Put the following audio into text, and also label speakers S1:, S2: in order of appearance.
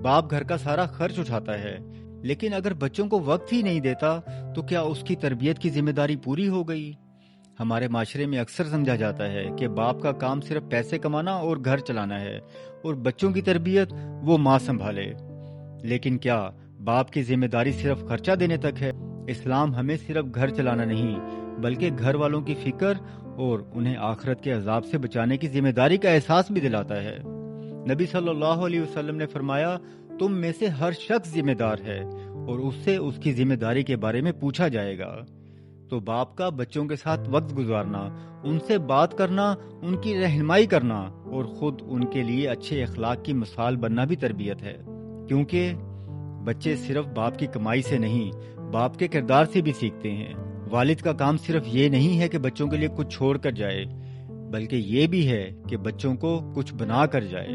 S1: باپ گھر کا سارا خرچ اٹھاتا ہے، لیکن اگر بچوں کو وقت ہی نہیں دیتا تو کیا اس کی تربیت کی ذمہ داری پوری ہو گئی؟ ہمارے معاشرے میں اکثر سمجھا جاتا ہے کہ باپ کا کام صرف پیسے کمانا اور گھر چلانا ہے، اور بچوں کی تربیت وہ ماں سنبھالے۔ لیکن کیا باپ کی ذمہ داری صرف خرچہ دینے تک ہے؟ اسلام ہمیں صرف گھر چلانا نہیں، بلکہ گھر والوں کی فکر اور انہیں آخرت کے عذاب سے بچانے کی ذمہ داری کا احساس بھی دلاتا ہے۔ نبی صلی اللہ علیہ وسلم نے فرمایا، تم میں سے ہر شخص ذمہ دار ہے اور اس سے اس کی ذمہ داری کے بارے میں پوچھا جائے گا۔ تو باپ کا بچوں کے ساتھ وقت گزارنا، ان سے بات کرنا، ان کی رہنمائی کرنا اور خود ان کے لیے اچھے اخلاق کی مثال بننا بھی تربیت ہے، کیونکہ بچے صرف باپ کی کمائی سے نہیں، باپ کے کردار سے بھی سیکھتے ہیں۔ والد کا کام صرف یہ نہیں ہے کہ بچوں کے لیے کچھ چھوڑ کر جائے، بلکہ یہ بھی ہے کہ بچوں کو کچھ بنا کر جائے۔